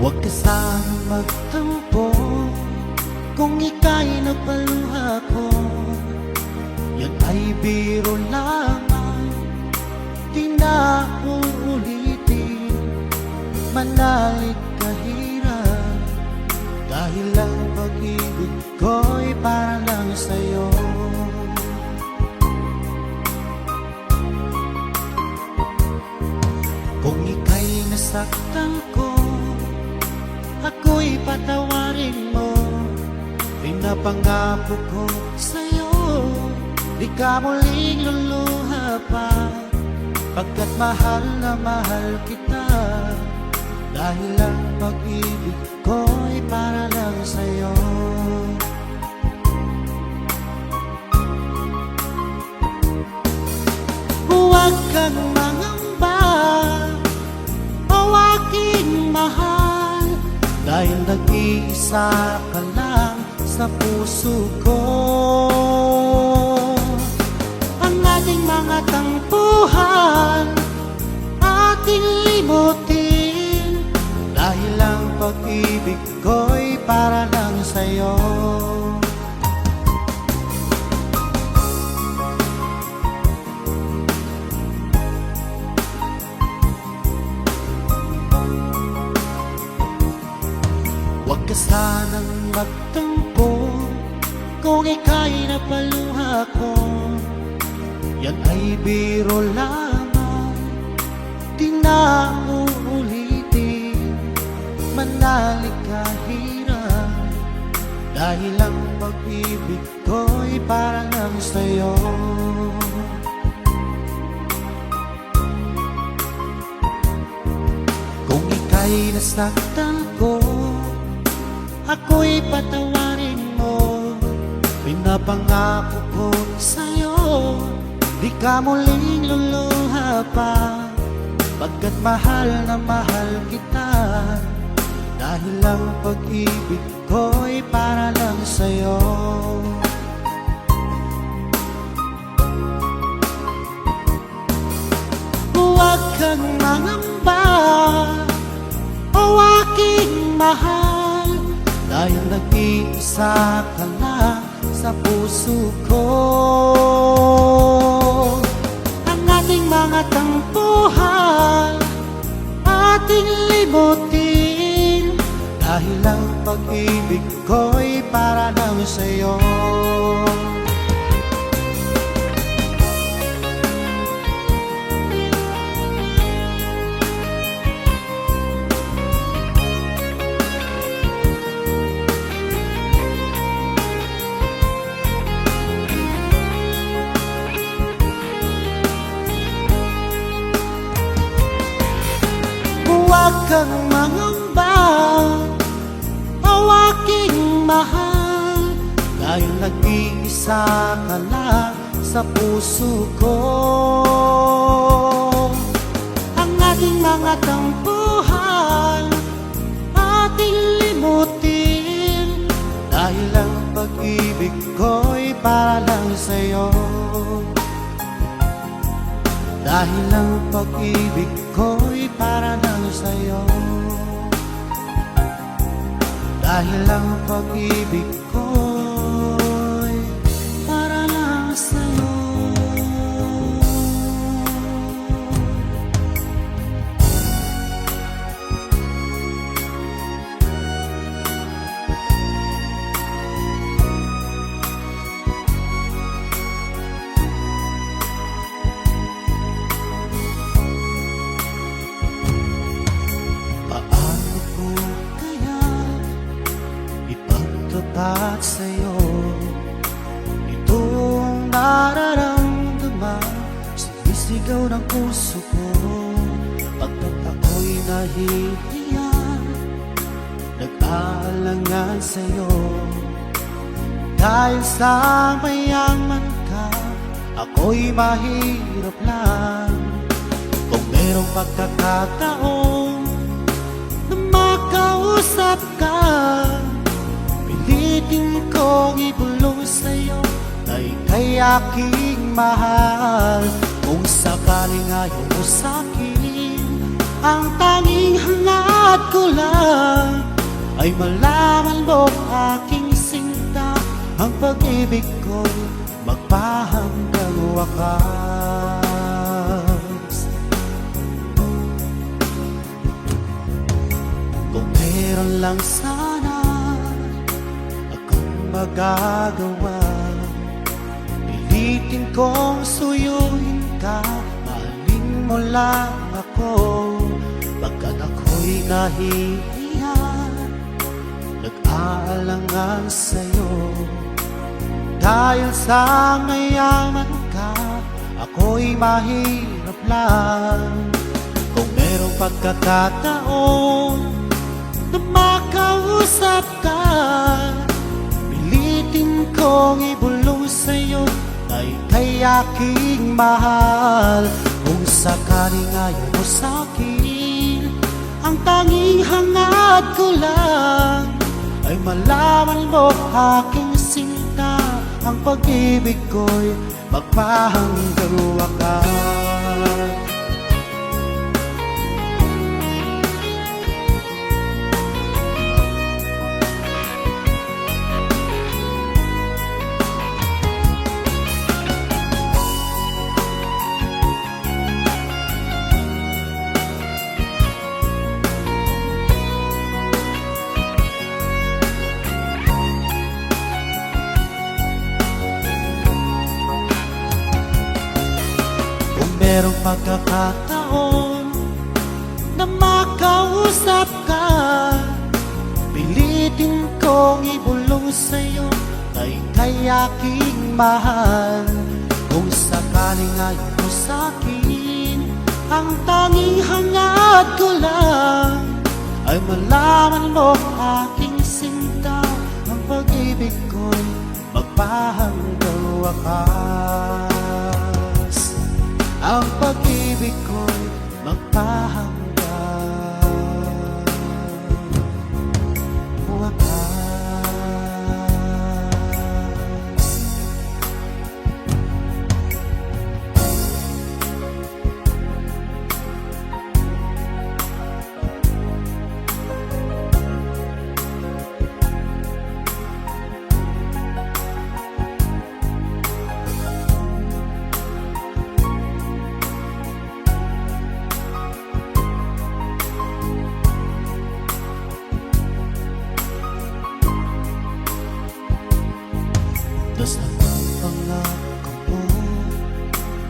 Huwag ka sanang magtampo kung ika'y napaluha ko. Yan ay biro lamang, di na uulitin. Manalig kahirap, dahil ang pag-ibig ko'y para lang sa'yo. Kung ika'y nasaktan ko, ako'y patawarin mo. Pinapangako ko sa'yo, di ka muling luluha pa. Pagkat mahal na mahal kita, dahil ang pag-ibig ko'y para lang sa'yo. Huwag kang mangamba, o aking mahal, dahil nag-iisa ka lang sa puso ko. Ang ating mga tampuhan, ating limutin, dahil ang pag-ibig ko'y para lang sa'yo. Huwag ka sanang magtampo kung ika'y napaluha ko. Yan ay biro lamang, di na uulitin. Manalig kahirap, dahil ang pag-ibig ko'y para lang sa'yo. Kung ika'y nasaktan ko, ako'y patawarin mo. Pinapangako ko sa'yo, di ka muling luluha pa. Pagkat mahal na mahal kita, dahil ang pag-ibig ko'y para lang sa'yo. Huwag kang mangamba, o aking mahal, dahil nag-iisa ka lang sa puso ko. Ang ating mga tampuhan, ating limutin, dahil ang pag-ibig ko'y para lang sa'yo. Huwag kang mangamba, o aking mahal, dahil nag-iisa ka lang sa puso ko. Ang ating mga tampuhan, ating limutin, dahil ang pag-ibig ko'y para lang sa'yo. Dahil ang pag-ibig ko'y para lang sa'yo. Dahil ang pag-ibig ko'y para lang sa'yo. At sa'yo itong nararamdaman, sumisigaw ng puso ko. Pagkat ako'y nahihiya, nag-aalangan sa'yo. Dahil sa mayaman ka, ako'y mahirap lang. Kung merong pagkakataon na makausap ka, pilitin kong ibulong sa'yo na ika'y aking mahal. Kung sakaling ayaw mo sa'kin, ang tanging hangad ko lang ay malaman mo aking sinta, ang pag-ibig ko'y magpahanggang wakas. Kung meron lang sana akong magagawa, pilitin kong suyuin ka, mahalin mo lang ako, pagkat ako'y nahihiya, nag-aalangan sa'yo. Dahil sa mayaman ka, ako'y mahirap lang. Kung merong pagkakataon na makausap ka, pilitin kong ibulong sa'yo na ika'y aking mahal. Kung sakaling ayaw mo sa'kin, ang tanging hangad ko lang ay malaman mo aking sinta, ang pag-ibig ko'y magpahanggang wakas. Merong pagkakataon na makausap ka, pilitin kong ibulong sa'yo na ika'y aking mahal. Kung sakaling ayaw mo sa'kin, ang tanging hangad ko lang ay malaman mo aking sinta, ang pag-ibig ko'y magpahanggang wakas. Ang pag-ibig ko'y magpahanggang wakas. Dasal ang pangako mo,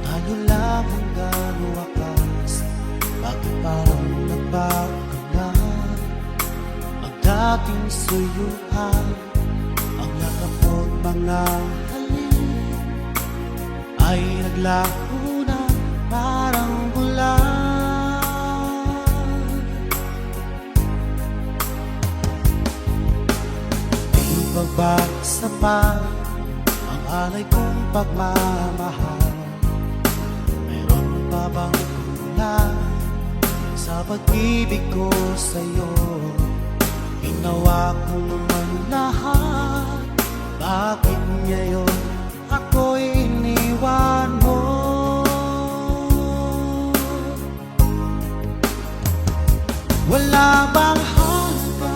tayo lang hanggang wakas. Bakit parang nagbago na ang dating suyuan? Ang yakap mo't mga halik ay naglaho na parang bulan. Di ba ba sapat alay kong pagmamahal? Meron pa bang kulang sa pag-ibig ko sa'yo? Ginawa ko naman lahat, bakit ngayon ako'y iniwan mo? Wala bang halaga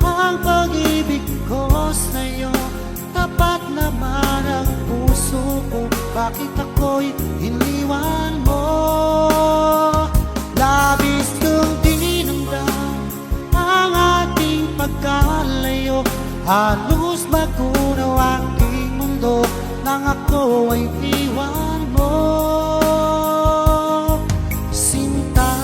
ang pag-ibig ko sa'yo? Tapat naman ang puso ko, bakit ako'y iniwan mo? Labis kong dinamdam ang ating pagkalayo, halos magunaw aking mundo nang ako ay iwan mo, sinta.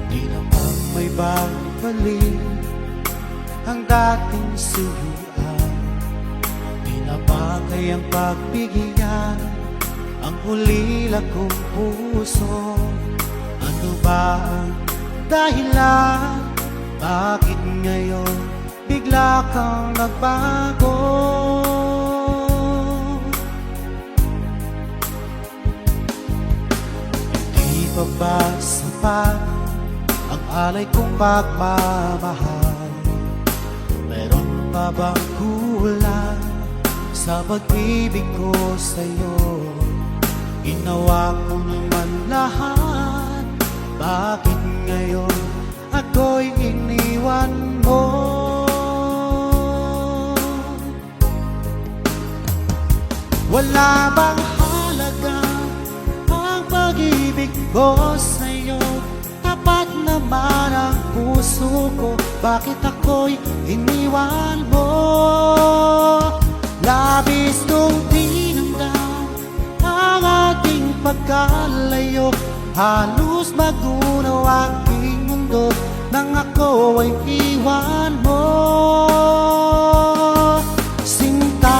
Di naman may babalik ang dating suyuan, di na bagay ang pagbigyan ang ulila kong puso. Ano ba ang dahilan? Bakit ngayon bigla kang nagbago? Hindi pa ba sapat ang alay kong pagmamahal? Meron pa bang kulang sa pag-ibig ko sa'yo? Ginawa ko naman lahat, Bakit ngayon ako'y iniwan mo? Wala bang halaga ang pag-ibig ko sa'yo? Tapat naman ang puso ko, bakit ako'y iniwan mo? Labis kong tinamdam ang ating pagkalayo, halos magunaw aking mundo nang ako ay iwan mo. Sinta,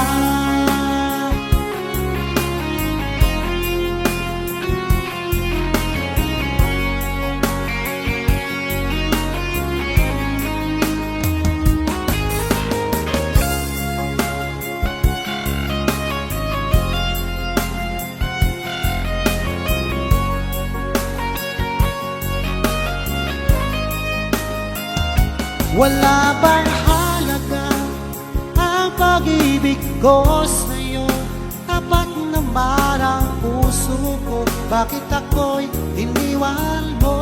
wala bang halaga ang pag-ibig ko sa'yo? Tapat naman ang puso ko, bakit ako'y iniwan mo?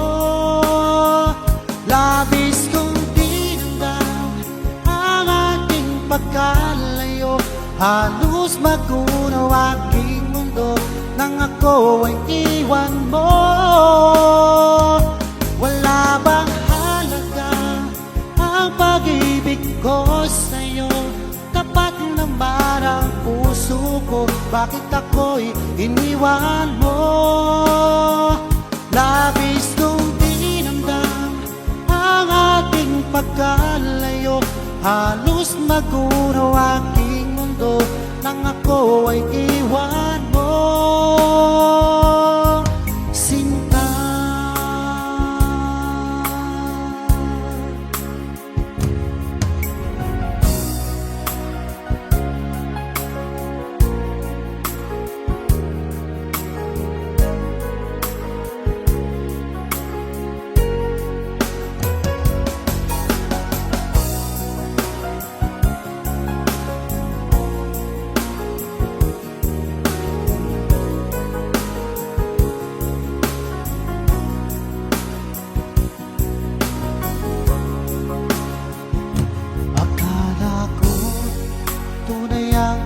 Labis kong tinamdam ang ating pagkalayo, halos magunaw aking mundo nang ako ay iwan mo. Wala bang ang pag-ibig ko sa'yo? Tapat naman ang puso ko, bakit ako'y iniwan mo? Labis kong tinamdam ang ating pagkalayo, halos magunaw aking mundo nang ako ay iwan mo. Sinta,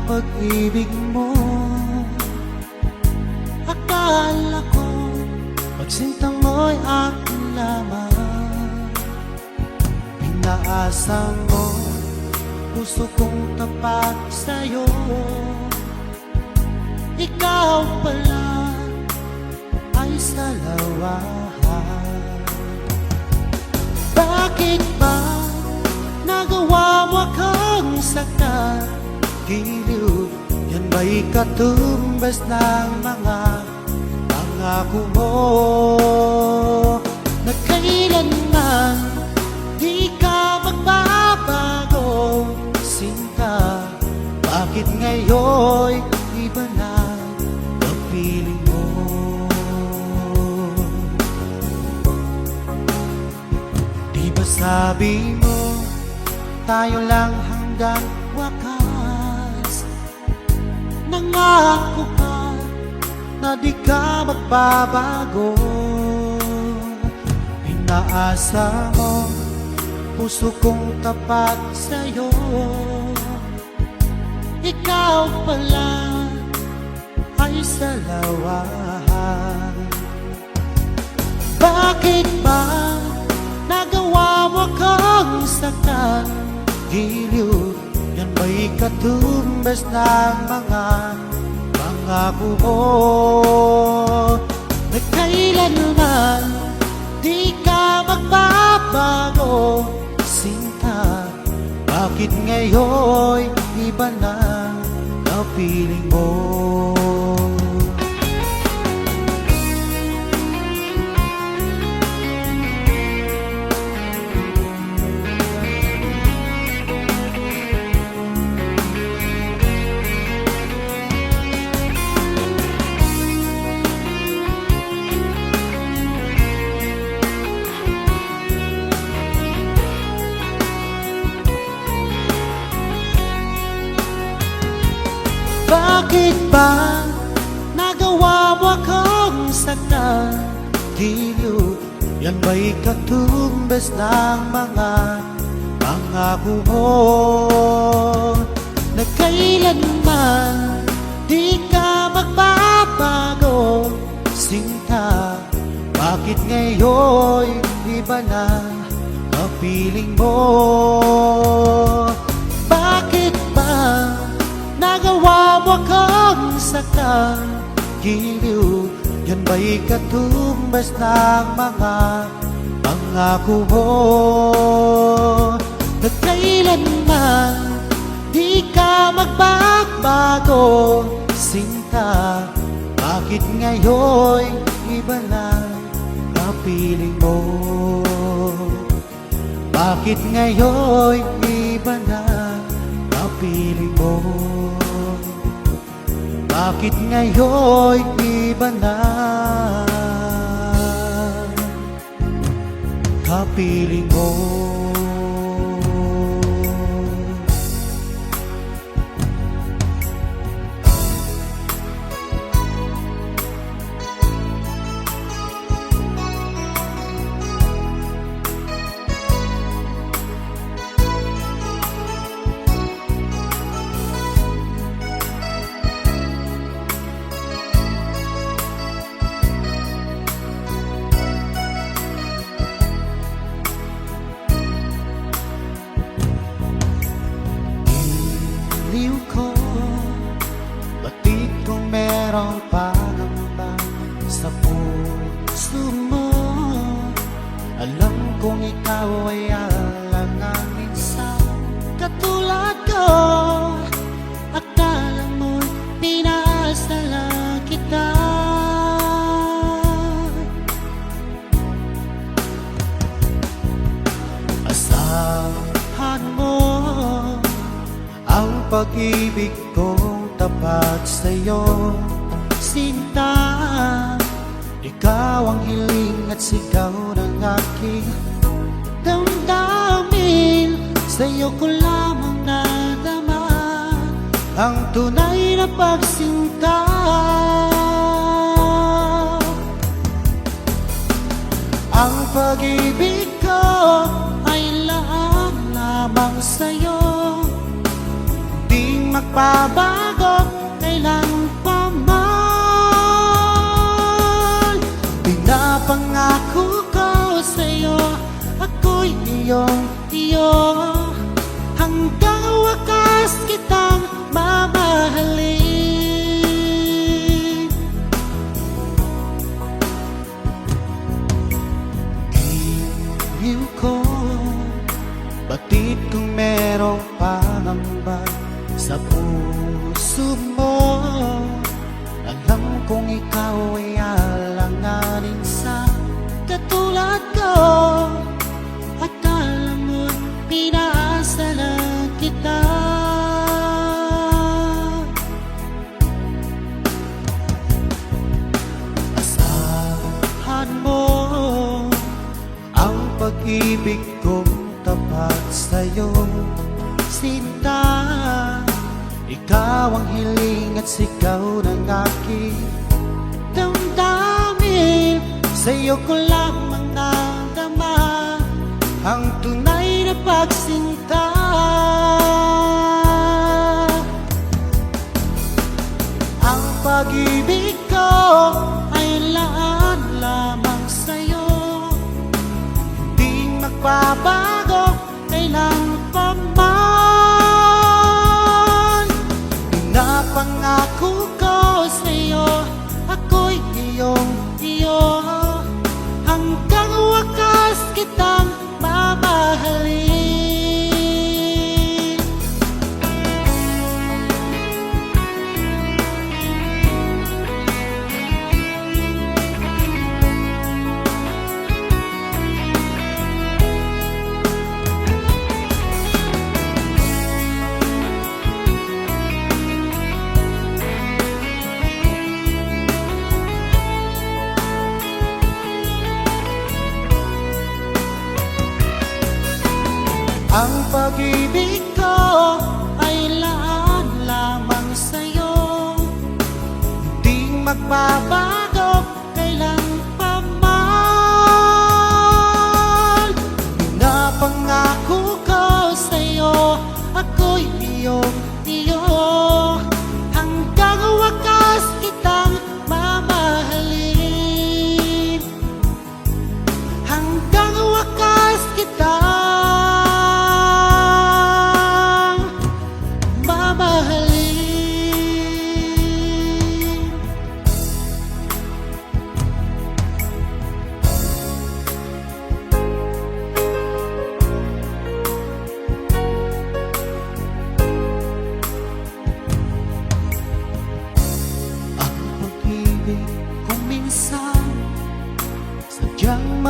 pag-ibig mo, akala ko pagsintang mo'y akin lamang. Pinaasa mo puso kong tapat sa'yo, ikaw pala ay salawahan. Bakit ba nagawa mo akong saktan? Giliw, yan ba'y katumbas ng mga pangako mo na kailanman di ka magbabago? Sinta, bakit ngayon iba na ang piling mo? Di ba sabi mo tayo lang hanggang wakas? Nangako ka na di ka magbabago. Pinaasa mo puso kong tapat sa'yo, ikaw pala ay salawahan. Bakit ba nagawa mo akong saktan? Giliw, yan ba'y katumbas ng mga pangako mo na kailanman di ka magbabago? Sinta, bakit ngayon iba na ang piling mo? Bakit ba nagawa mo akong saktan? Giliw, Yan ba'y katumbas ng mga pangako mo na kailanman di ka magbabago, sinta? Bakit ngayon iba na kapiling mo? Bakit ba nagawa mo kang sakang giliw? Yan ba'y katumbas ng mga pangako mo na kailanman di ka magbabago, sinta? Bakit ngayon iba na kapiling mo? Bakit ngayon iba na kapiling mo? Bakit ngayon iba na kapiling mo? Iliw ko, batid kung merong pangamba sa puso mo. Alam kong ikaw ay alanganin sa katulad ko. Akala mo pinasala kita. Asahan mo ang pag-ibig kong tapat sa'yo, sinta. Ikaw ang hiling at sigaw ng aking damdamin. Sa'yo ko lamang nadama ang tunay na pagsinta. Ang pag-ibig ko ay laan lamang sa'yo, magbabago kailan pa man. Pinapangako ko sa'yo, ako'y iyong-iyo. Hanggang wakas kitang mamahalin. Giliw ko, batid kung merong pangamba sa puso mo. Alam kong ikaw ay alanganin sa katulad ko. Akala mo't pinasala kita. Asahan mo ang pag-ibig kong tapat sa'yo, sinta. Ikaw ang hiling at sigaw ng aking damdamin. Sa'yo ko lamang nadama ang tunay na pagsinta. Ang pag-ibig ko ay laan lamang sa'yo, hindi magbabago kailan pa man. Pangako ko sa'yo, ako'y iyong-iyo. Hanggang wakas kitang mamahalin. Ang pag-ibig ko ay laan lamang sa'yo, hindi magbabago kailan pa man.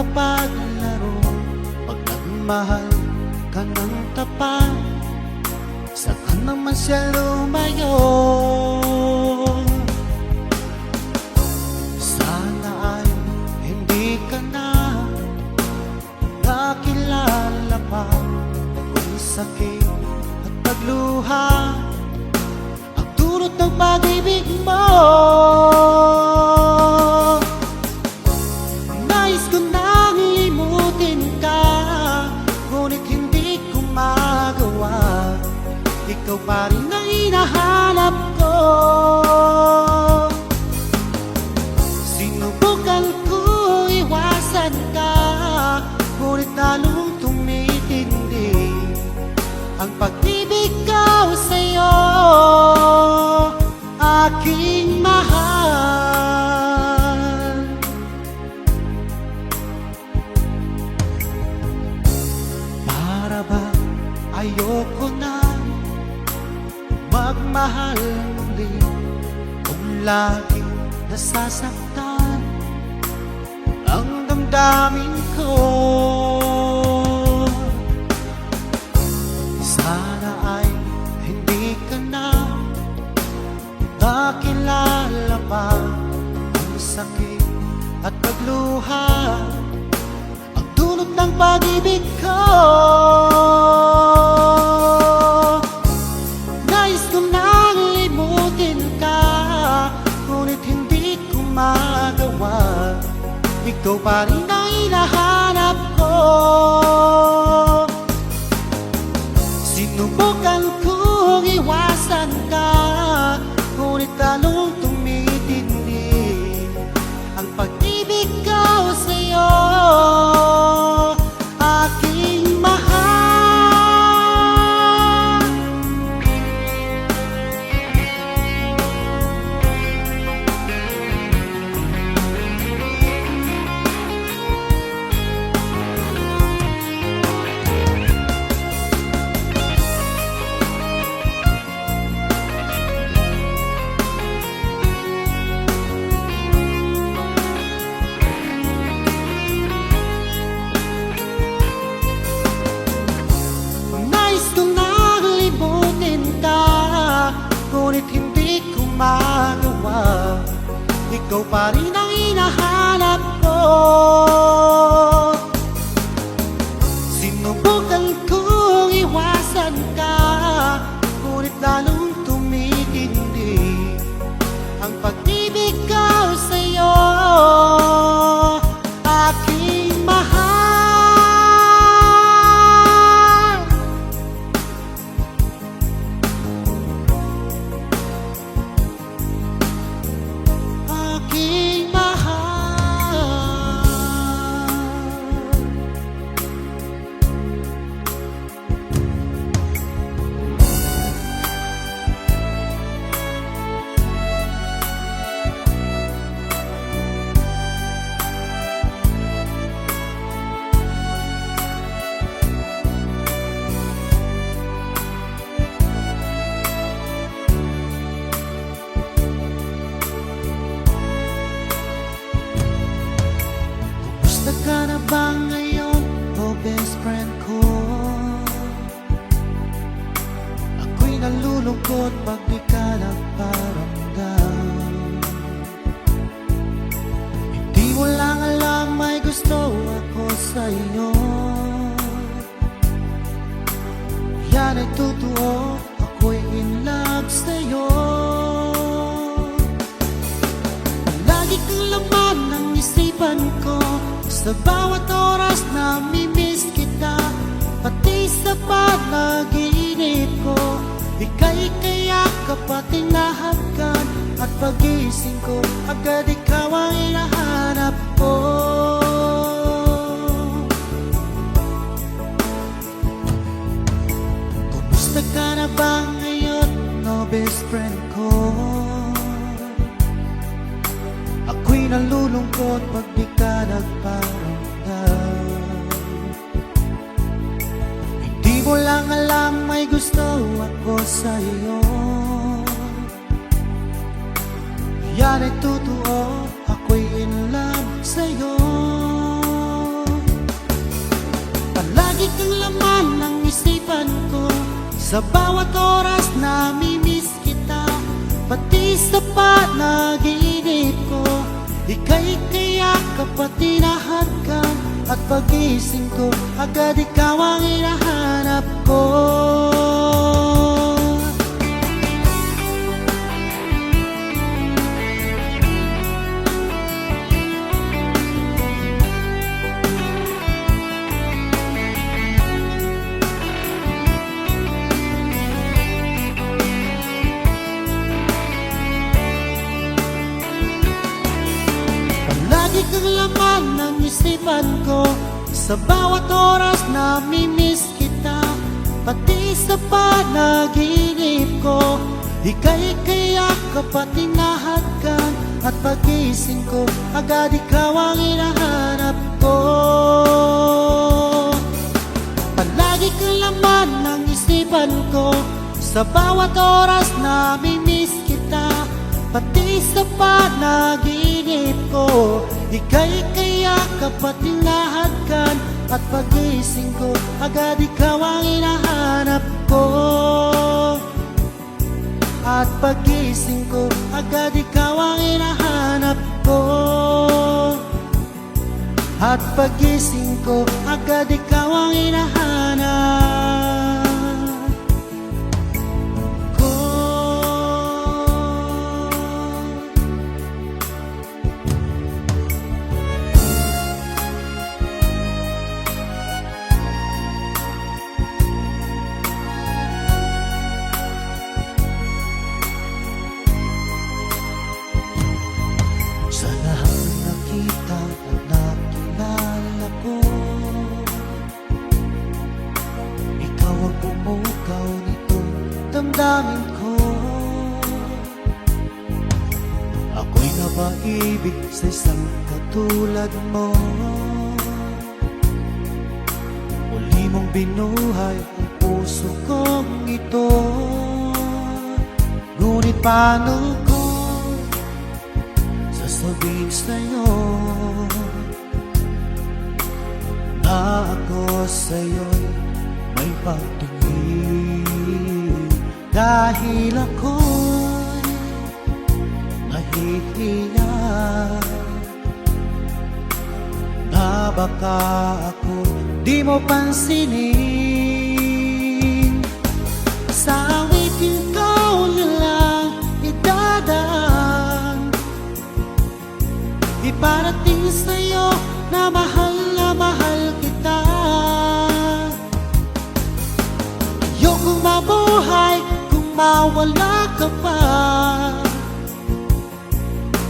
makapaglaro pag nagmahal ka ng tapat. Saan naman siya lumayo? Sana ay hindi ka na nakilala pa kung sakit at pagluha ang dulot ng pag-ibig mo. Nais ko nang limutin ka, ngunit hindi ko magawa. Ikaw pa rin ang hinahanap ko. Sinubukan ko iwasan ka, ngunit lalong tumitindi ang pag-ibig ko sa'yo, aking mahal. Para ba ayoko na magmahal muli kung lagi nasasaktan ang damdamin ko? Sana ay hindi ka na nakilala pa ang sakit at pagluha ang dulot ng pag-ibig ko. Nais ko nang limutin ka, ngunit hindi ko magawa. Ikaw pa rin ang hinahanap ko. Sinubukan kong iwasan ka, ngunit lalong tumitindi ang pag-ibig ko sa'yo, aking mahal. Nais ko nang limutin ka, ngunit hindi ko magawa. Ikaw pa rin ang hinahanap ko. Sinubukan kong iwasan ka, ngunit lalong tumitindi ang pag-ibig ko sa'yo, aking mahal. Aking mahal. Kumusta ka na ba ngayon, oh best friend ko? Ako'y nalulungkot pag di ka nagparamdam. Hindi mo lang alam, may gusto ako sa'yo. Yan ay totoo, ako'y in love sa'yo. Lagi kang laman ng isipan ko, sa bawat oras na mimiss kita, pati sa panaginip ko. Ika'y kayakap at tinahagkan, at pag-ising ko, agad ikaw ang hinahanap ko. Kumusta ka na ba ngayon, no best friend ko? Ako'y nalulungkot pag di ka nagparamdam. Hindi mo lang alam, may gusto ako sa'yo. Yan ay totoo, ako'y in love sa'yo. Sa bawat oras namimiss kita, pati sa panaginip ko. Ika'y kayakap at tinahagkan, at pagising ko, agad ikaw ang hinahanap ko. Palagi kang laman ng isipan ko, sa bawat oras namimiss kita, pati sa panaginip ko. Ika'y kayakap at tinahagkan, at pagising ko, agad ikaw ang hinahanap ko. Palagi kang laman ng isipan ko, sa bawat oras namimiss kita, pati sa panaginip ko. Ika'y kayakap at tinahagkan, at pagising ko, agad ikaw ang hinahanap ko. At pagising ko, agad ikaw ang hinahanap ko. At pagising ko, agad ikaw ang hinahanap ko. Sa lahat nakita at nakilala ko, ikaw ang pumukaw nitong damdamin ko. Ako'y napaibig sa isang katulad mo. Muli mong binuhay ang puso kong ito. Ngunit paano ko sasabihin sa'yo na ako sa'yo'y may pagtingin, dahil ako'y nahihiya na baka ako di mo pansinin. Sa awitin ko nilang idadaan, iparating sa'yo na mahal kita. Ayokong mabuhay kung mawala ka pa,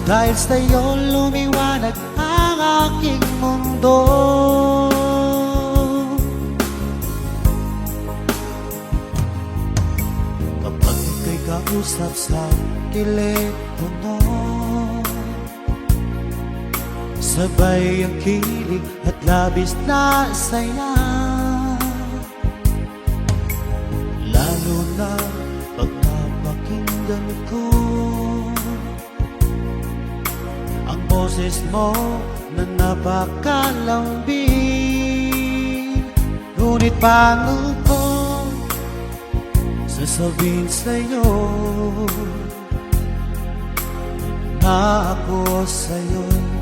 dahil sa'yo lumiwanag ang aking mundo. Kapag ika'y kausap sa telepono, sabay ang kilig at labis na saya. Lalo na pag napakinggan ko ang boses mo na napakalambing. Ngunit paano ko sasabihin sa'yo na ako sa'yo'y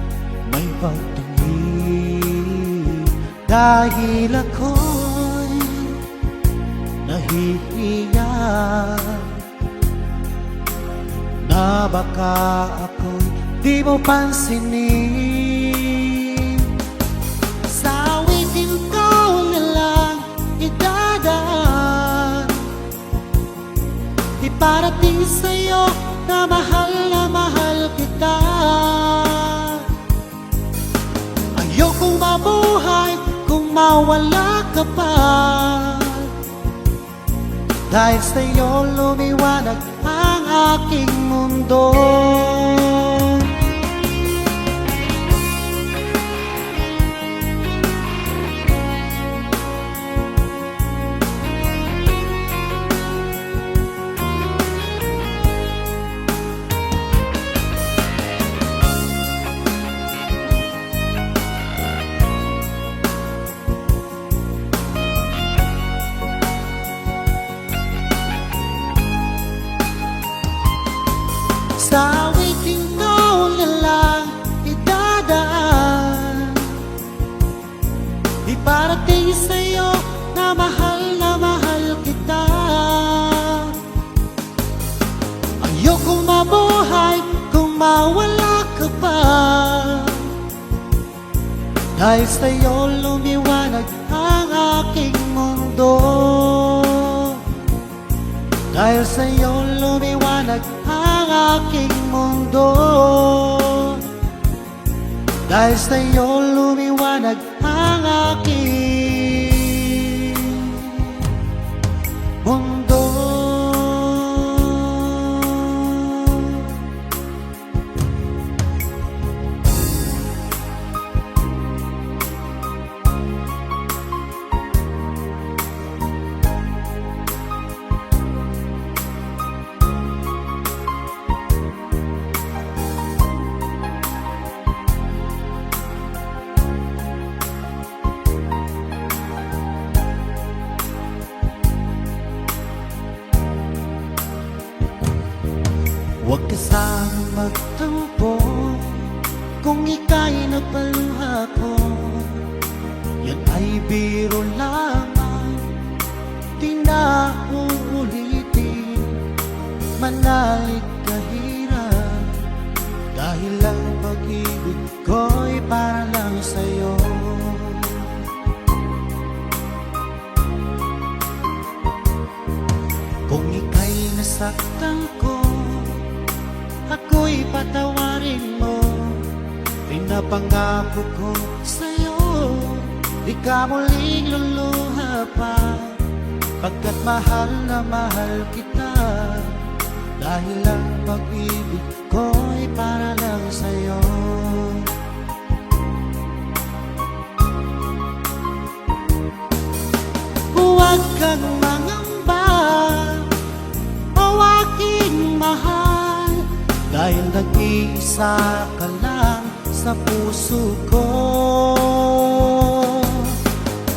may pagtingin, dahil ako'y nahihiya na baka ako'y di mo pansinin. Sa awitin ko nilang idadaan, iparating sa'yo na mahal kita. Ayokong mabuhay kung mawala ka pa, dahil sa'yo lumiwanag ang aking mundo. darating sa'yo na mahal kita. Ayokong mabuhay kung mawala ka pa. Dahil sa'yo lumiwanag ang aking mundo. Dahil sa'yo lumiwanag ang aking mundo. Dahil sa'yo lumiwanag ang aking mundo. Huwag ka sanang magtampo kung ika'y napaluha ko. Yan ay biro lamang, di na uulitin. Manalig kahirap, dahil ang pag-ibig ko'y para lang sa'yo. Kung ika'y nasaktan ko, ako'y patawarin mo. Pinapangako ko sa'yo, di ka muling luluha pa. Pagkat mahal na mahal kita, dahil ang pag-ibig ko'y para lang sa'yo. Huwag kang mangamba, o aking mahal, dahil nag-iisa ka lang sa puso ko.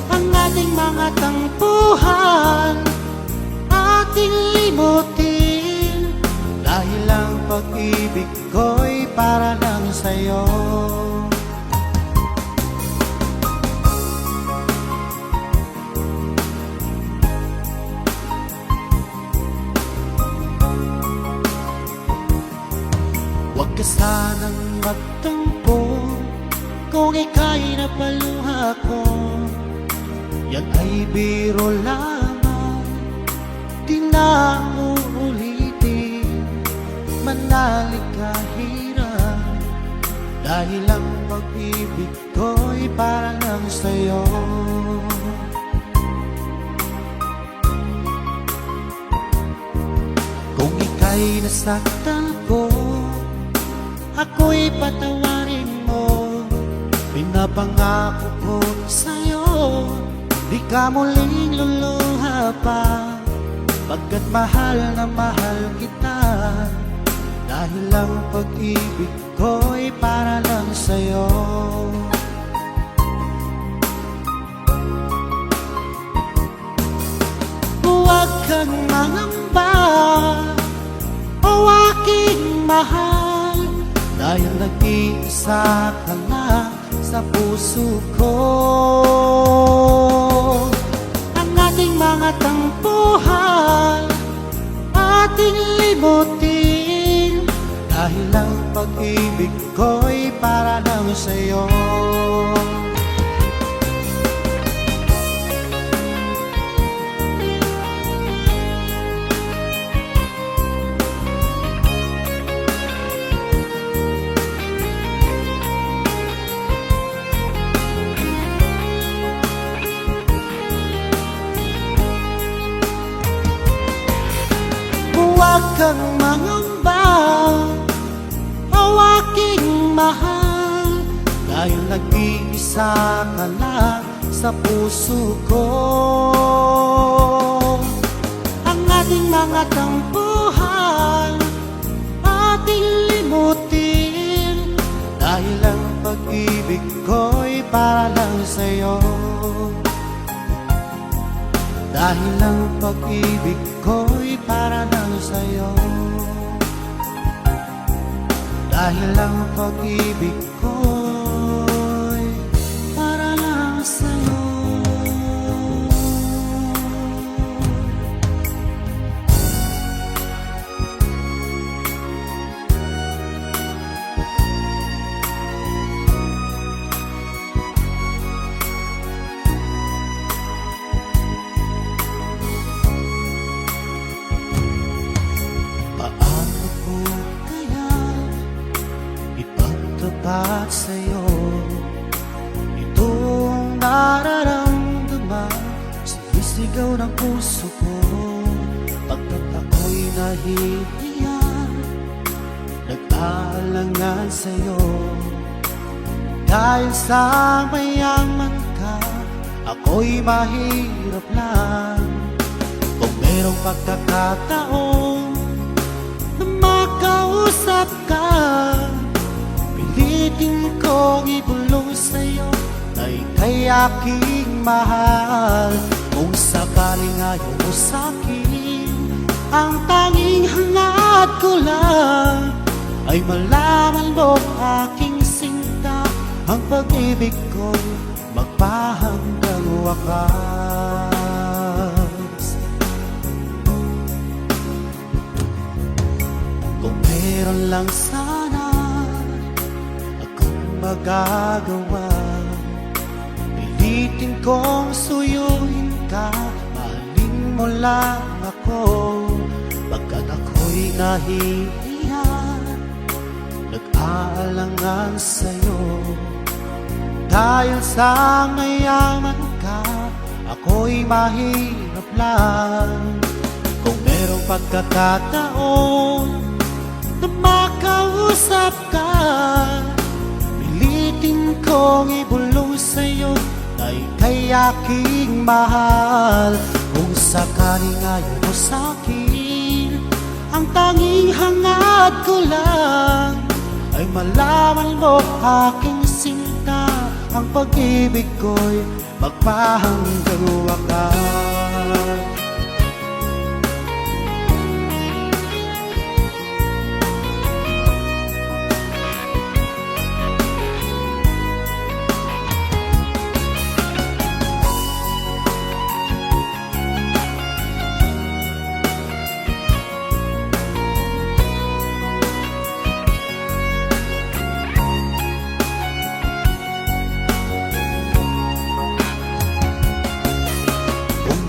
Ang ating mga tampuhan ating limutin, dahil ang pag-ibig ko'y para lang sa'yo. Huwag ka sanang magtampo kung ika'y napaluha ko. Yan ay biro lamang, di na uulitin. Manalig kahirap, dahil ang pag-ibig ko'y para lang sa'yo. Kung ika'y nasaktan ko, ako'y patawarin mo. Pinapangako ko sa'yo, di ka muling luluha pa. Pagkat mahal na mahal kita, dahil ang pag-ibig ko'y para lang sa'yo. Huwag kang mangamba, o aking mahal, dahil nag-iisa ka lang sa puso ko. Ang ating mga tampuhan ating limutin, dahil ang pag-ibig ko'y para lang sa'yo. Huwag kang mangamba, o aking mahal, dahil nag-iisa ka lang sa puso ko. Ang ating mga tampuhan ating limutin, dahil ang pag-ibig ko'y para lang sa'yo. Dahil ang pag-ibig ko'y para lang sa'yo. Dahil ang pag-ibig ko'y para lang sa'yo. sigaw ng puso ko pagkat ako'y nahihiya, nag-aalangan sa'yo. Dahil sa mayaman ka, ako'y mahirap lang. Kung merong pagkakataon na makausap ka, pilitin kong ibulong sa'yo na ika'y aking mahal. Kung sakaling ayaw mo sa'kin, ang tanging hangad ko lang ay malaman mo aking sinta, ang pag-ibig ko'y magpahanggang wakas. Kung meron lang sana akong magagawa, pilitin kong suyuin ka, mahalin mo lang ako. Pagkat ako'y nahihiya, nag-aalangan sa'yo. Dahil sa mayaman ka, ako'y mahirap lang. Kung merong pagkakataon na makausap ka, pilitin kong ibulong sa'yo na ika'y aking mahal. Kung sakaling ayaw mo sa'kin, ang tanging hangad ko lang ay malaman mo aking sinta, ang pag-ibig ko'y magpahanggang wakas.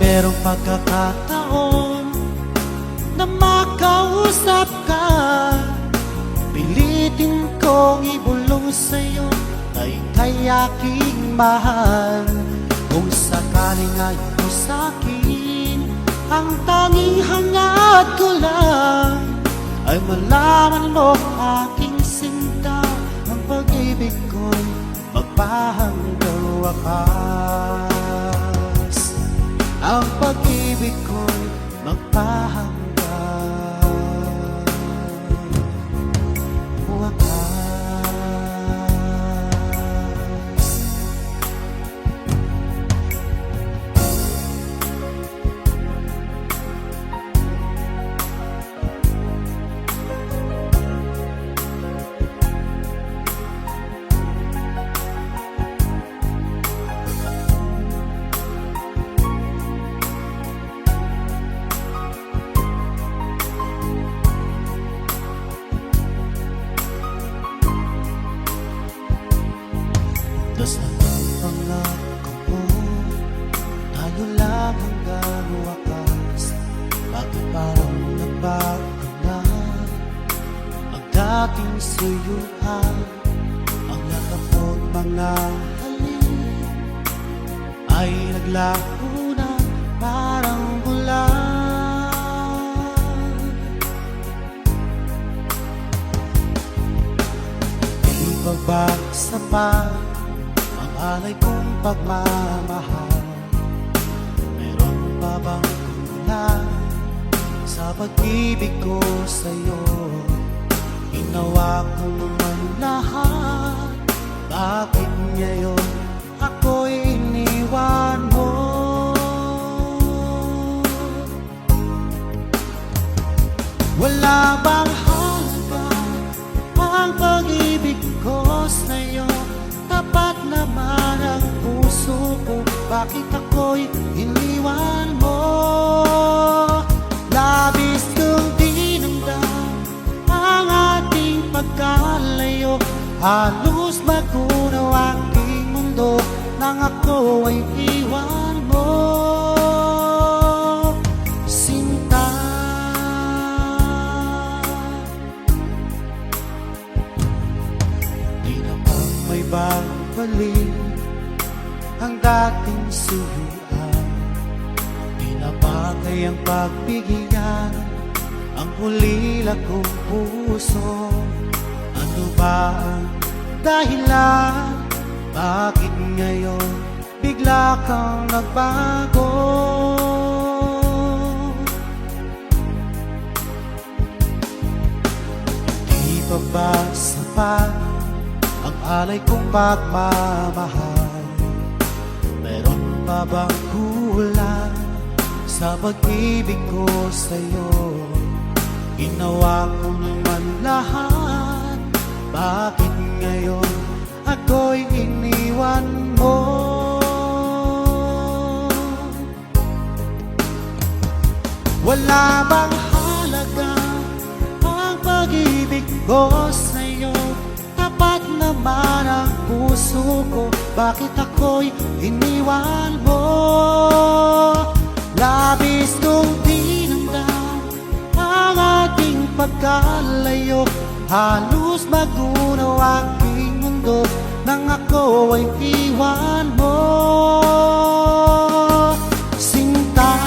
Merong pagkakataon na makausap ka, pilitin kong ibulong sa'yo na ika'y aking mahal. Kung sakaling ayaw mo sa'kin, ang tanging hangad ko lang ay malaman mo aking sinta, ang pag-ibig ko'y magpahanggang wakas. Ang pag-ibig ko'y magpahanggang wakas. Dasal ang pangako mo, tayo lang hanggang wakas. Bakit parang nagbago na ang dating suyuan? Ang nakapot mga halik ay naglaho na parang bulan. Di ba sapat alay kong pagmamahal? Meron pa bang kulang sa pag-ibig ko sa'yo? Ginawa ko naman lahat, bakit ngayon ako'y iniwan mo? Wala bang halaga ang pag-ibig ko sa'yo? Tapat naman ang puso ko, bakit ako'y iniwan mo? Labis kong dinamdam ang ating pagkalayo, halos magunaw aking mundo nang ako ay iwan mo. Sinta, di na pa may babalik ang dating suyuan. bagay ang pagbigyan ang ulila kong puso. Ano ba ang dahilan? Bakit ngayon bigla kang nagbago? Di pa ba sapat ang alay kong pagmamahal? Meron pa bang kulang sa pag-ibig ko sa'yo? Ginawa ko naman lahat, bakit ngayon ako'y iniwan mo? Wala bang halaga ang pag-ibig ko sa'yo? Tapat naman ang puso ko, bakit ako'y iniwan mo? Labis kong dinamdam ang ating pagkalayo, halos magunaw aking mundo nang ako ay iwan mo. Sinta,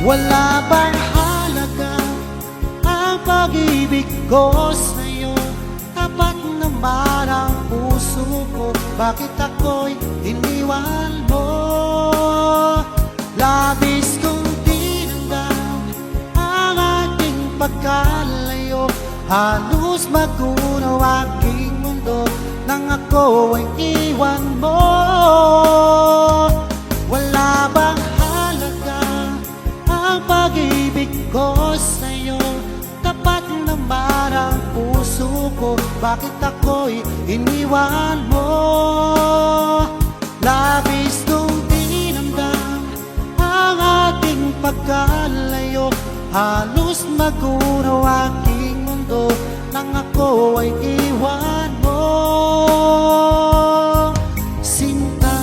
wala bang halaga ang pag-ibig ko sa'yo? Tapat naman ang puso ko, bakit ako'y iniwan mo? Labis kong dinamdam ang ating pagkalayo, halos magunaw aking mundo nang ako ay iwan mo. Wala bang ang pag-ibig ko sa'yo? Tapat naman ang puso ko, bakit ako'y iniwan mo? Labis kong dinamdam ang ating pagkalayo, halos magunaw aking mundo nang ako ay iwan mo. Sinta,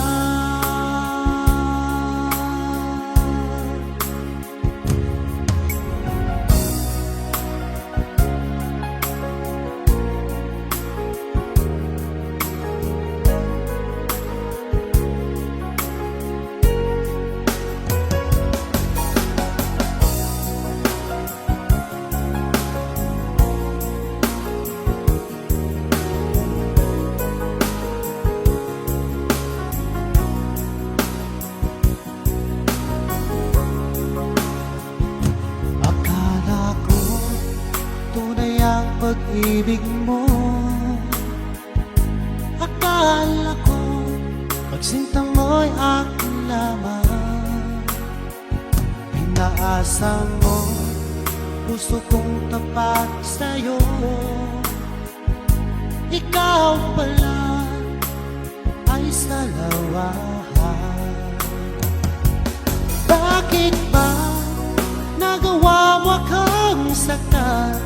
pag-ibig mo, akala ko pagsinta mo'y akin lamang. Pinaasa mo puso kong tapat sa'yo, ikaw pala ay salawahan. Bakit ba nagawa mo kang saktan?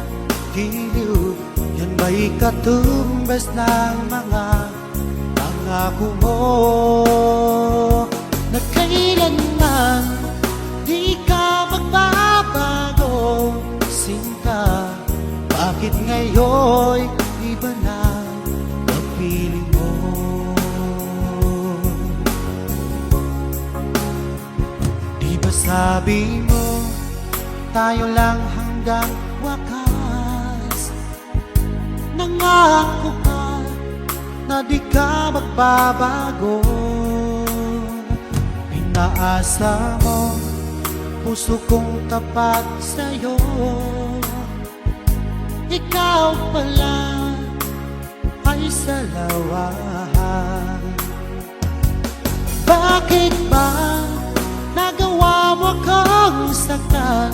Giliw, yan ba'y katumbas ng mga pangako mo na kailanman di ka magbabago? Sinta, bakit ngayon iba na ang piling mo? Di ba sabi mo tayo lang hanggang wakas? Nangako ka na di ka magbabago. Pinaasa mo puso kong tapat sa'yo, ikaw pala ay salawahan. Bakit ba nagawa mo kang saktan?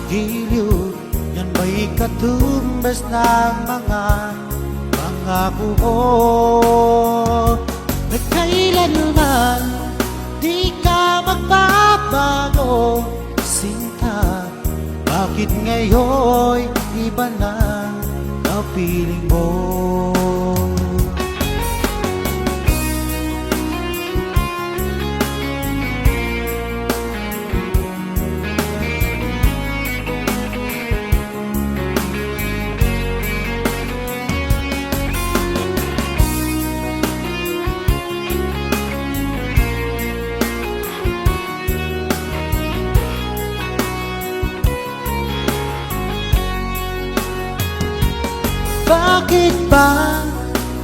Giliw, yan ba'y katumbas ng mga pangako mo na kailanman di ka magbabago? Sinta, bakit ngayon iba na ang kapiling mo. Bakit ba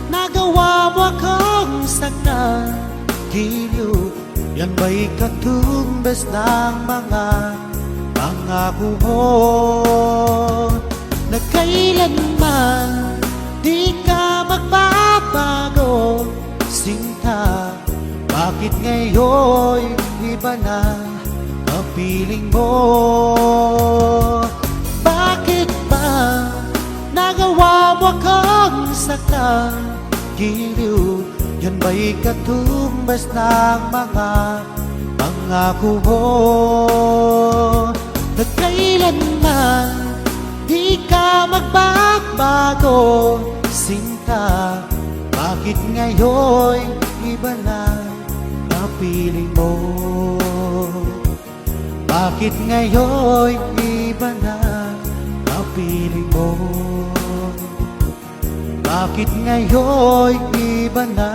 nagawa mo akong saktan? Giliw, yan ba'y katumbas ng mga pangako mo? Na kailanman di ka magbabago, sinta. Bakit ngayon iba na ang piling mo? Bakit ba nagawa mo akong saktan? Giliw, yan ba'y katumbas ng mga pangako mo? Na kailanman di ka magbabago, sinta. Bakit ngayon iba na ang piling mo? Bakit ngayon iba na ang piling mo? Bakit ngayon iba na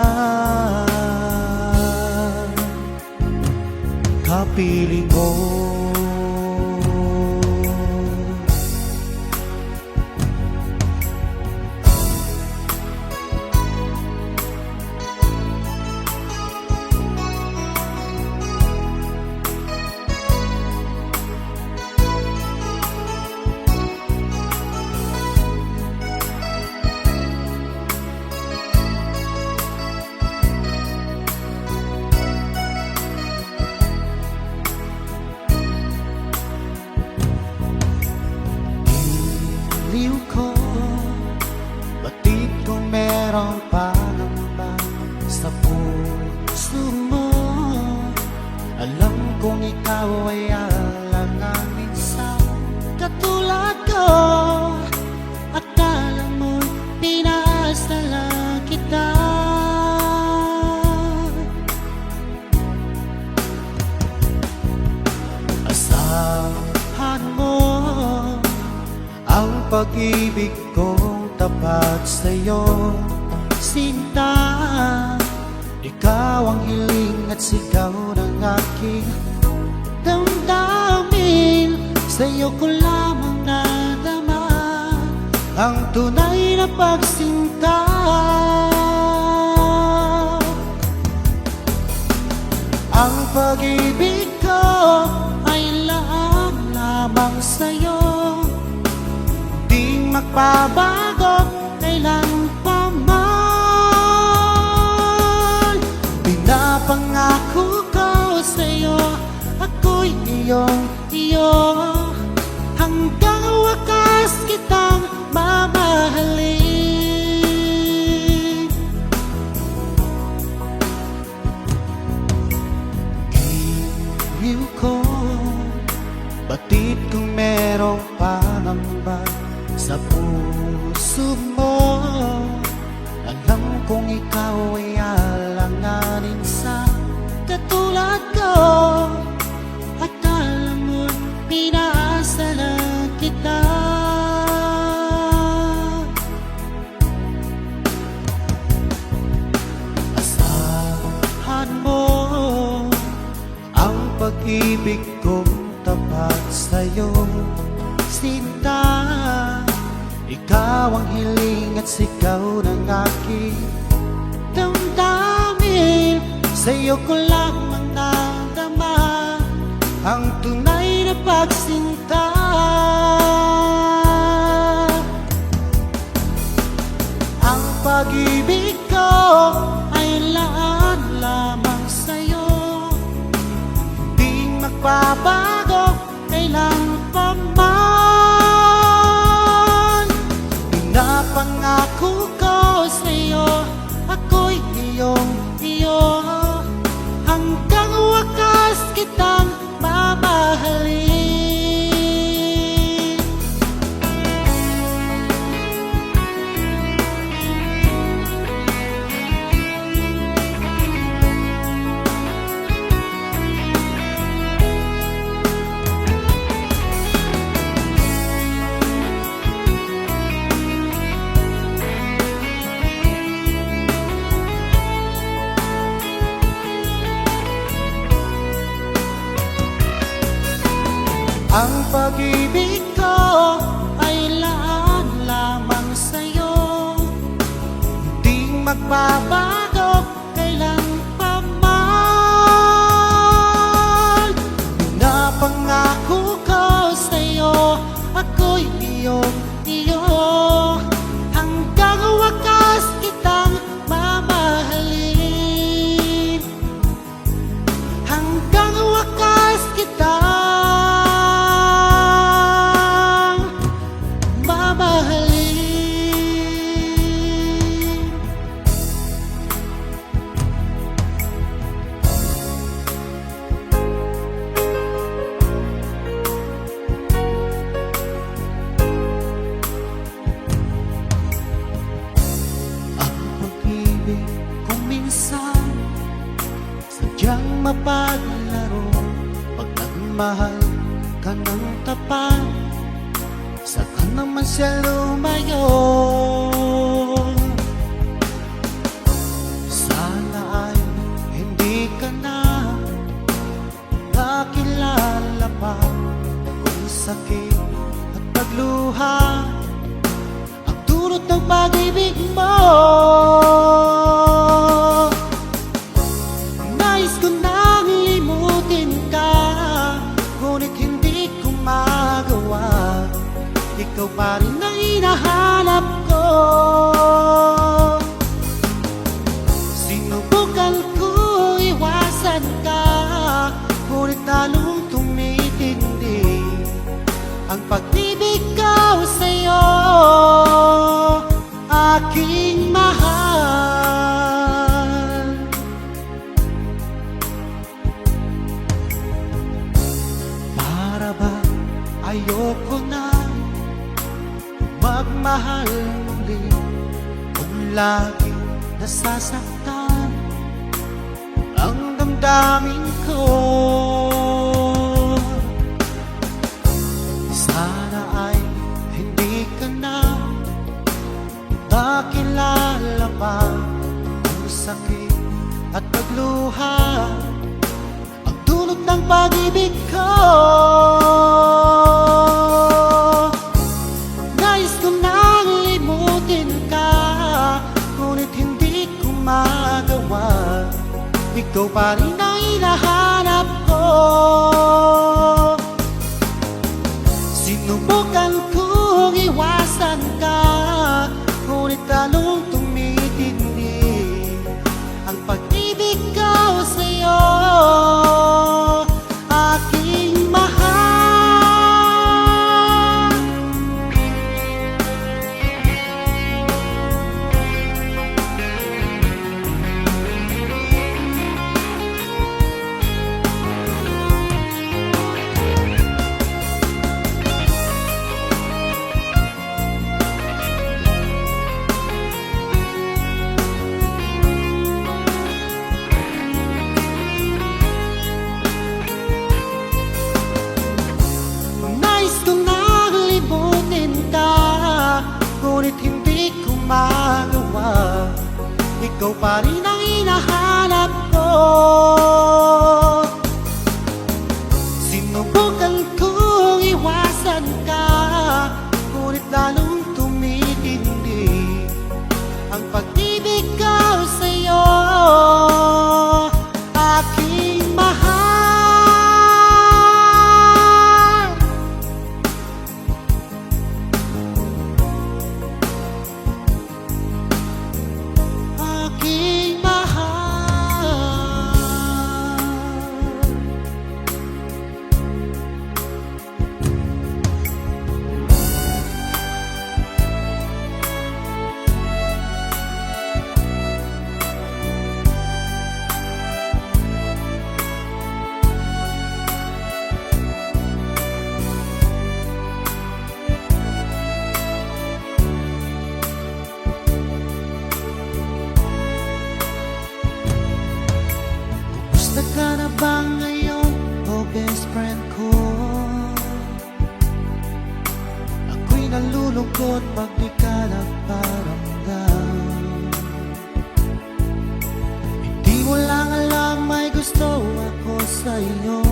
kapiling mo? Liw ko, batid kung merong pangamba sa puso mo. Alam kong ikaw ay alanganin sa katulad ko. Akala mo pinasala kita. Asahan mo ang pag-ibig kong tapat sa'yo, sinta. Ikaw ang hiling at sigaw ng aking damdamin. Sa'yo ko lamang nadama ang tunay na pagsinta. Ang pag-ibig ko ay laang lamang sa'yo, magbabago kailan pa man. Pinapangako ko sa'yo, ako'y iyong-iyo. Hanggang wakas kitang mamahalin. Giliw ko, batid kung merong pangamba sa puso mo. Alam kong ikaw ay alanganin sa katulad ko. Akala mo pinasala kita. Asahan mo ang pag-ibig kong tapat sa'yo, sinta. Ikaw ang hiling at sigaw ng aking damdamin. Sa'yo ko lamang nadama ang tunay na pagsinta. Ang pag-ibig ko ay laan lamang sa'yo, di magbabago kailan pa man. Pinapangako ko sa'yo, ako'y iyong-iyo. Hanggang wakas kitang mamahalin. Ang pag-ibig ko ay laan lamang sa'yo, di magbabago kailan pa man. Pinapangako ko sa'yo, ako'y iyong-iyo, hanggang wakas kitang mamahalin, hanggang wakas kitang mamahalin. Ang pag-ibig kung minsan sadyang mapaglaro, pag nagmahal ka ng tapat, saka naman siya lumayo. Sana ay hindi ka na nakilala pa kung sakit at pagluha ang dulot ng pag-ibig mo. Nais ko nang limutin ka, ngunit hindi ko magawa. Ikaw pa rin ang hinahanap ko. Sinubukan ko iwasan ka, ngunit lalong tumitindi ang pag-ibig ko sa'yo, aking mahal. Para ba ayoko na magmahal muli, kung lagi nasasaktan ang damdamin ko? Sana ay hindi ka na nakilala pa ang sakit at pagluha ang dulot ng pag-ibig ko. Nais ko nang limutin ka, ngunit hindi ko magawa. Ikaw pa rin ang hinahanap ko. Sinubukan kong iwasan ka, ngunit lalong tumitindi ang pag-ibig ko sa'yo, aking mahal. Nais ko nang limutin ka, ngunit hindi ko magawa. Ikaw pa rin ang hinahanap ko. Sinubukan kong iwasan ka, ngunit lalong tumitindi ang pag-ibig ko sa'yo, aking mahal. Aking mahal. Kumusta ka na ba ngayon, oh best friend ko? Ako'y nalulungkot pag di ka nagparamdam. Hindi mo lang alam may gusto ako sa iyo.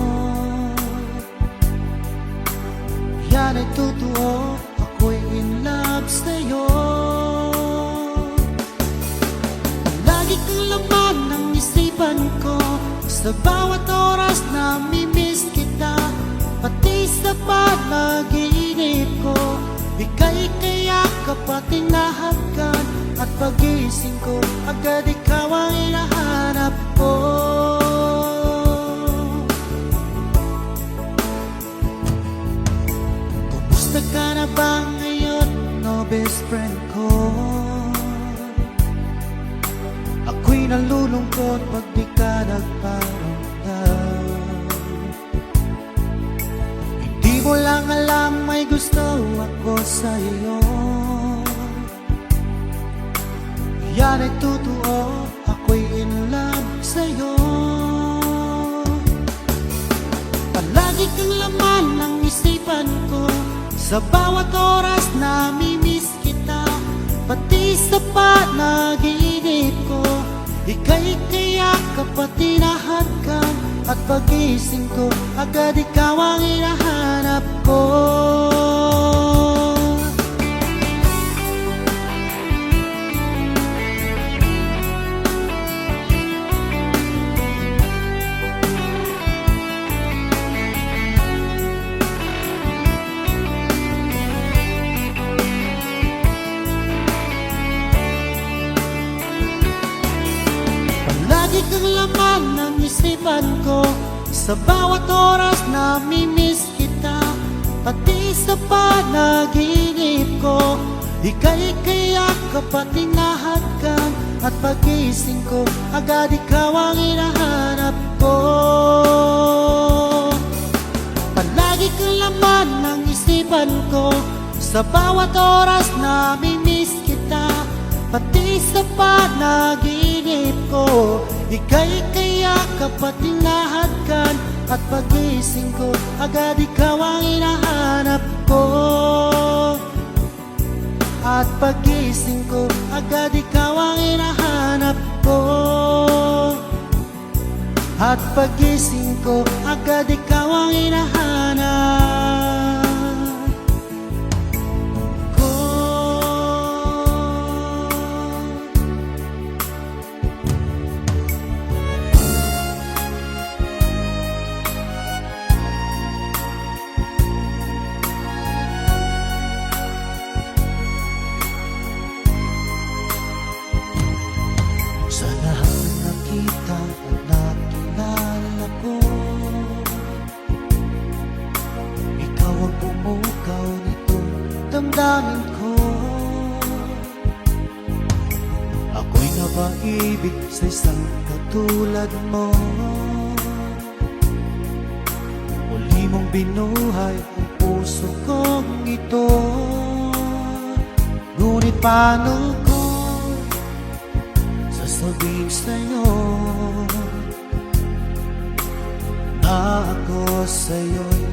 Yan ay totoo, ako'y in love sa'yo. Lagi kang laman ng isipan ko, sa bawat oras na mimiss kita. Pati sa panaginip ko, ika'y kayakap at tinahagan. At pagising ko, agad ikaw ang hinahanap ko. Kumusta ka na ba ngayon, no best friend ko? Ako'y nalulungkot pag di ka nagparamdam. Hindi mo lang alam may gusto ako sa iyo. Yan ay totoo, ako'y in love sa'yo. Palagi kang laman ng isipan ko, sa bawat oras na mimiss kita. Pati sa panaginip ko, ika'y kayakap at tinahagan. At pagising ko, agad ikaw ang hinahanap ko. Lagi kang laman ng isipan ko, sa bawat oras na mimiss kita. Pati sa panaginip ko, ika'y kayakap at tinahagan. At pagising ko, agad ikaw ang hinahanap ko. Palagi kang laman ng isipan ko, sa bawat oras na mimiss kita. Pati sa panaginip ko, ika'y kayakap at tinahagan. At pagising ko, agad ikaw ang hinahanap ko. At pagising ko, agad ikaw ang hinahanap ko. At pagising ko, agad ikaw ang hinahanap ko. Sa lahat ng nakita at nakilala ko, ikaw ang pumukaw nitong damdamin ko. Ako'y napaibig sa isang katulad mo. Muli mong binuhay ang puso kong ito. Ngunit paano ko sasabihin sa'yo na ako sa'yo'y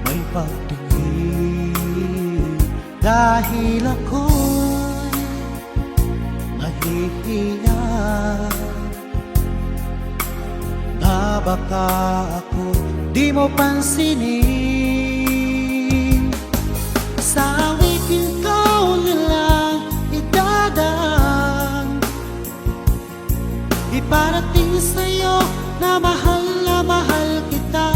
may pagtingin? Dahil ako'y nahihiya na baka ako di mo pansinin. Sa awitin ko nilang idadaan, iparating sa'yo na mahal kita.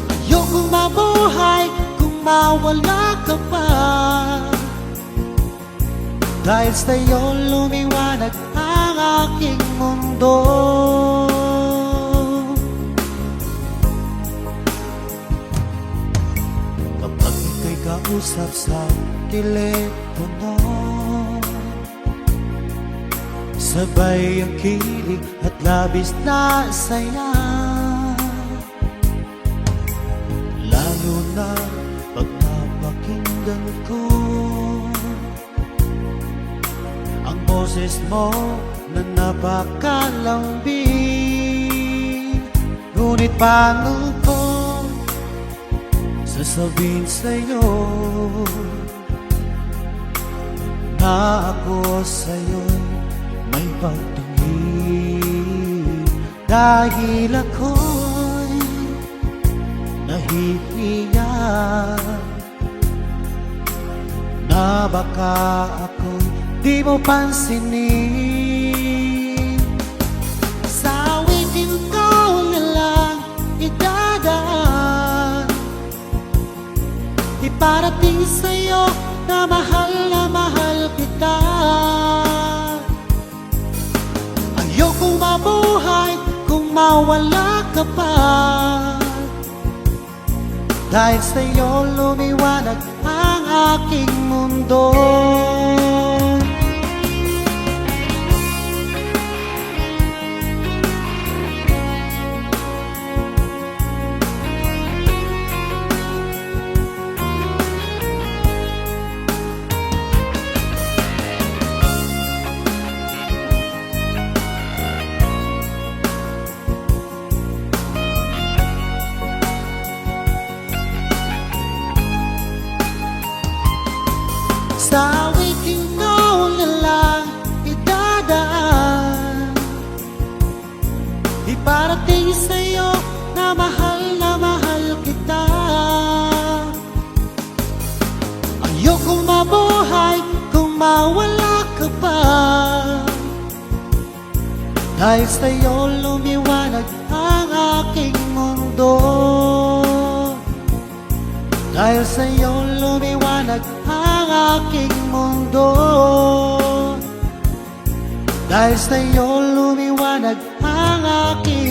Ayokong mabuhay kung mawala ka pa, dahil sa'yo lumiwanag ang aking mundo. Kapag ika'y kausap sa telepono, sabay ang kilig at labis na saya. Lalo na pag napakinggan ko ang boses mo na napakalambing. Ngunit paano ko sasabihin sa'yo na ako sa'yo'y may pagtingin? Dahil ako'y nahihiyan na baka ako'y di mo pansinin. Sa awitin ko na lang idadaan, iparating sa'yo na mahal kita. Ayokong mabuhay kung mawala ka pa, dahil sa'yo lumiwanag ang aking mundo. Sa awitin ko na lang idadaan, iparating sa'yo na mahal kita. Ayokong mabuhay kung mawala ka pa, dahil sa'yo lumiwanag ang aking mundo. Dahil sa'yo lumiwanag ang aking mundo. Dahil sa'yo lumiwanag ang aking